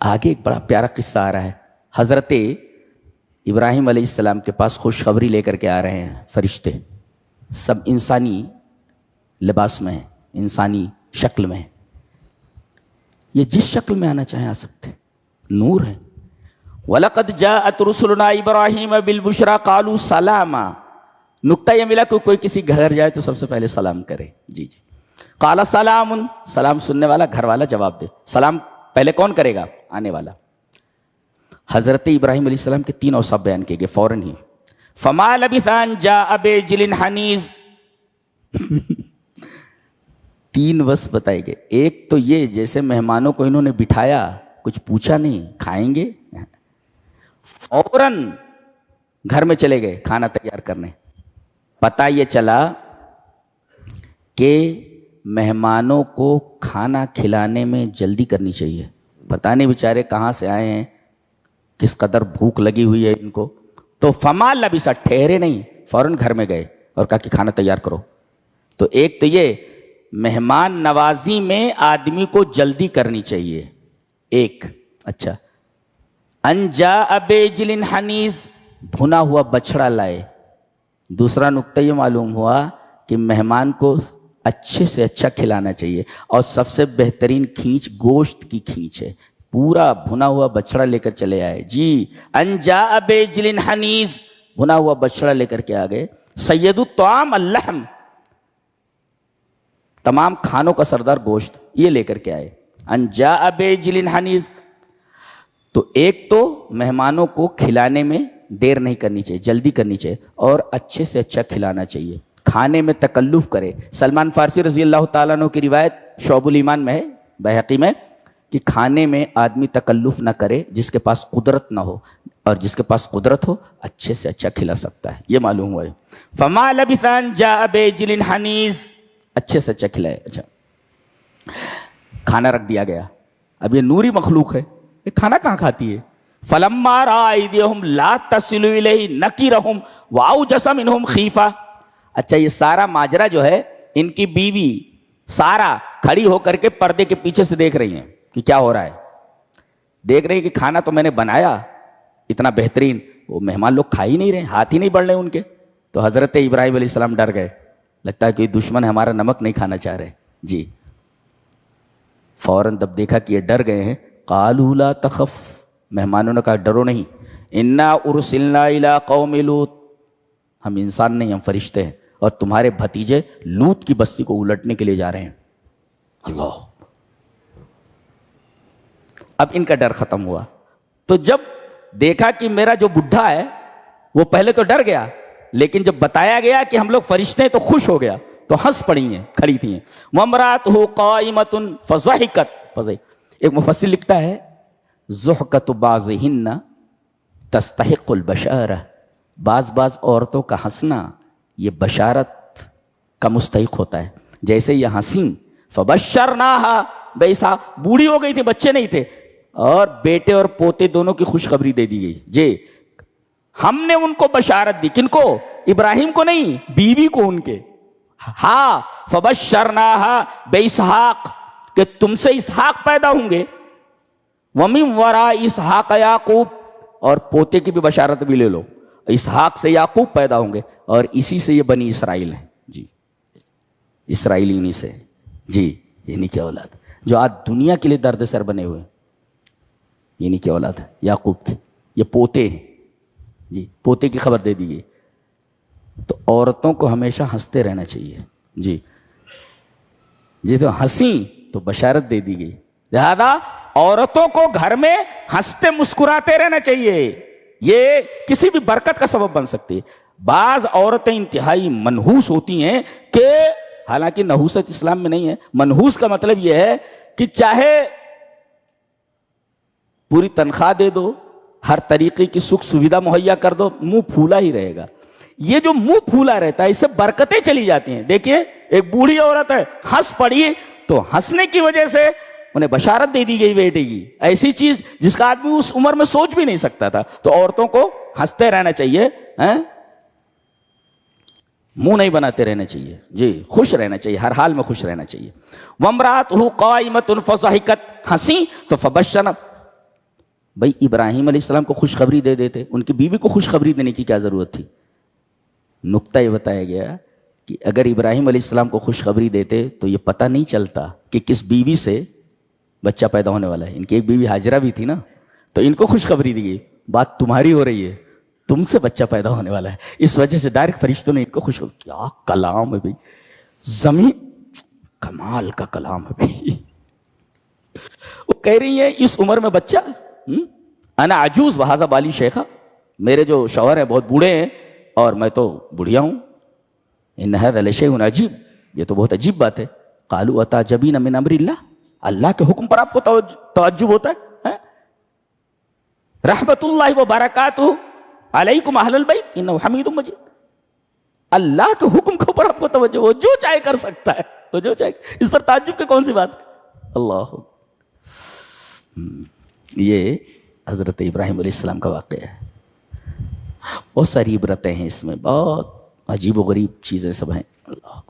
آگے ایک بڑا پیارا قصہ آ رہا ہے. حضرت ابراہیم علیہ السلام کے پاس خوشخبری لے کر کے آ رہے ہیں فرشتے. سب انسانی لباس میں ہیں, انسانی شکل میں ہیں. یہ جس شکل میں آنا چاہیں آ سکتے, نور ہے. وَلَقَدْ جَاءَتْ رُسُلُنَا إِبْرَاهِيمَ بِالْبُشْرَىٰ قَالُوا سَلَامًا. نقطہ یہ ملا کہ کوئی کسی گھر جائے تو سب سے پہلے سلام کرے. جی جی. قَالَ سَلَامٌ, سلام سننے والا گھر والا جواب دے. سلام پہلے کون کرے گا؟ آنے والا. حضرت ابراہیم علیہ السلام کے 3 اوصاف بیان کیے گئے فوراً ہی. فَمَا لَبِثَ أَن جَاءَ بِعِجْلٍ حَنِيذٍ. 3 وصف بتائے گئے. ایک تو یہ جیسے مہمانوں کو انہوں نے بٹھایا, کچھ پوچھا نہیں, کھائیں گے, فوراً گھر میں چلے گئے کھانا تیار کرنے. پتہ یہ چلا کہ مہمانوں کو کھانا کھلانے میں جلدی کرنی چاہیے. پتہ نہیں بیچارے کہاں سے آئے ہیں, کس قدر بھوک لگی ہوئی ہے ان کو. تو فما لبث, ٹھہرے نہیں, فوراً گھر میں گئے اور کہا کہ کھانا تیار کرو. تو ایک تو یہ مہمان نوازی میں آدمی کو جلدی کرنی چاہیے. ایک اچھا. ان جاء بعجل حنیذ, بھنا ہوا بچڑا لائے. دوسرا نقطہ یہ معلوم ہوا کہ مہمان کو اچھے سے اچھا کھلانا چاہیے, اور سب سے بہترین کھینچ گوشت کی کھینچ ہے. پورا بھنا ہوا بچڑا لے کر چلے آئے. جی, ان جاء بعجل حنیذ, بھنا ہوا بچڑا لے کر کے آ گئے. سید الطعام اللحم, تمام کھانوں کا سردار گوشت, یہ لے کر کے آئے. ان جاء بعجل حنیذ. تو ایک تو مہمانوں کو کھلانے میں دیر نہیں کرنی چاہیے, جلدی کرنی چاہیے, اور اچھے سے اچھا کھلانا چاہیے. کھانے میں تکلف کرے. سلمان فارسی رضی اللہ تعالیٰ عنہ کی روایت شعب الایمان میں ہے, بحقی میں, کہ کھانے میں آدمی تکلف نہ کرے جس کے پاس قدرت نہ ہو, اور جس کے پاس قدرت ہو اچھے سے اچھا کھلا سکتا ہے. یہ معلوم ہوا ہے. فما لبث ان جاء بعجل حنیذ, اچھے سے اچھا کھلائے. اچھا, کھانا رکھ دیا گیا. اب یہ نوری مخلوق ہے, یہ کھانا کہاں کھاتی ہے؟ فلما رأى أيديهم لا تصل إليه نكرهم وأوجس منهم خيفة. اچھا, یہ سارا ماجرا جو ہے, ان کی بیوی سارا کھڑی ہو کر کے پردے کے پیچھے سے دیکھ رہی ہیں کہ کیا ہو رہا ہے. دیکھ رہی ہیں کہ کھانا تو میں نے بنایا اتنا بہترین, وہ مہمان لوگ کھا ہی نہیں رہے, ہاتھ ہی نہیں بڑھ رہے ان کے. تو حضرت ابراہیم علیہ السلام ڈر گئے, لگتا ہے کہ دشمن ہمارا نمک نہیں کھانا چاہ رہے. جی, فوراً جب دیکھا کہ یہ ڈر گئے ہیں, قالوا لا تخف, مہمانوں نے کہا ڈرو نہیں. انا ارسلنا الی قوم لوط, ہم انسان نہیں, ہم فرشتے ہیں, اور تمہارے بھتیجے لوط کی بستی کو الٹنے کے لیے جا رہے ہیں. اللہ, اب ان کا ڈر ختم ہوا. تو جب دیکھا کہ میرا جو بڈھا ہے وہ پہلے تو ڈر گیا, لیکن جب بتایا گیا کہ ہم لوگ فرشتے ہیں تو خوش ہو گیا, تو ہنس پڑی ہیں, کھڑی تھیں. وامرأتہ قائمۃ فضحکت. ایک مفسر لکھتا ہے ضحکۃ بعضہن تستحق البشارہ, بعض عورتوں کا ہنسنا یہ بشارت کا مستحق ہوتا ہے. جیسے یہ ہنسیں, فبشرناہا باسحاق, بوڑھی ہو گئی تھی, بچے نہیں تھے, اور بیٹے اور پوتے دونوں کی خوشخبری دے دی گئی. جی, ہم نے ان کو بشارت دی. کن کو؟ ابراہیم کو نہیں, بیوی کو ان کے. ہاں, فبشرناہا باسحاق, کہ تم سے اسحاق پیدا ہوں گے. ومن وراء اسحاق یعقوب, اور پوتے کی بھی بشارت بھی لے لو, اسحاق سے یعقوب پیدا ہوں گے, اور اسی سے یہ بنی اسرائیل ہیں. جی, اسرائیل انہی سے. جی, انہی کی اولاد جو آج دنیا کے لیے درد سر بنے ہوئے, انہی کی اولاد ہے یعقوب کی. یہ پوتے ہیں. جی, پوتے کی خبر دے دی گئی. تو عورتوں کو ہمیشہ ہنستے رہنا چاہیے. جی جی, تو ہنسی تو بشارت دے دی گئی. لہذا عورتوں کو گھر میں ہنستے مسکراتے رہنا چاہیے, یہ کسی بھی برکت کا سبب بن سکتی ہے. بعض عورتیں انتہائی منحوس ہوتی ہیں, کہ حالانکہ نحوست اسلام میں نہیں ہے. منحوس کا مطلب یہ ہے کہ چاہے پوری تنخواہ دے دو, ہر طریقے کی سکھ سویدھا مہیا کر دو, منہ پھولا ہی رہے گا. یہ جو منہ پھولا رہتا ہے اس سے برکتیں چلی جاتی ہیں. دیکھیے, ایک بوڑھی عورت ہے, ہنس پڑی, تو ہنسنے کی وجہ سے انہیں بشارت دے دی گئی بیٹے کی. ایسی چیز جس کا آدمی اس عمر میں سوچ بھی نہیں سکتا تھا. تو عورتوں کو ہنستے رہنا چاہیے, منہ نہیں بناتے رہنا چاہیے. جی, خوش رہنا چاہیے, ہر حال میں خوش رہنا چاہیے. وامرأتہ قائمۃ فضحکت, ہنسی تو فبشرنا, بھائی ابراہیم علیہ السلام کو خوشخبری دے دیتے, ان کی بیوی کو خوشخبری دینے کی کیا ضرورت تھی؟ نقطہ یہ بتایا گیا کہ اگر ابراہیم علیہ السلام کو خوشخبری دیتے تو یہ پتہ نہیں چلتا کہ کس بیوی سے بچہ پیدا ہونے والا ہے. ان کی ایک بیوی ہاجرہ بھی تھی نا, تو ان کو خوشخبری دی گئی, بات تمہاری ہو رہی ہے, تم سے بچہ پیدا ہونے والا ہے. اس وجہ سے ڈائریکٹ فرشتوں نے ان کو خوشخبری. کیا کلام ہے بھائی, زمین کمال کا کلام ہے بھائی. وہ کہہ رہی ہے اس عمر میں بچہ, انا عجوز وہذا بالی شیخہ, میرے جو شوہر ہیں بہت بوڑھے ہیں اور میں تو بڑھیا ہوں. ان ھذا لشیء عجیب, یہ تو بہت عجیب بات ہے. قالوا اتعجبین من امر اللہ, اللہ کے حکم پر آپ کو تعجب ہوتا ہے؟ رحمت اللہ وبرکاتہ علیکم اہل البیت انہ حمید مجید. اللہ کے حکم کے اوپر آپ کو توجہ, وہ جو چاہے کر سکتا ہے, وہ جو چاہے, اس پر تعجب کی کون سی بات ہے؟ اللہ. یہ حضرت ابراہیم علیہ السلام کا واقعہ ہے. بہت ساری عبرتیں ہیں اس میں, بہت عجیب و غریب چیزیں سب ہیں. اللہ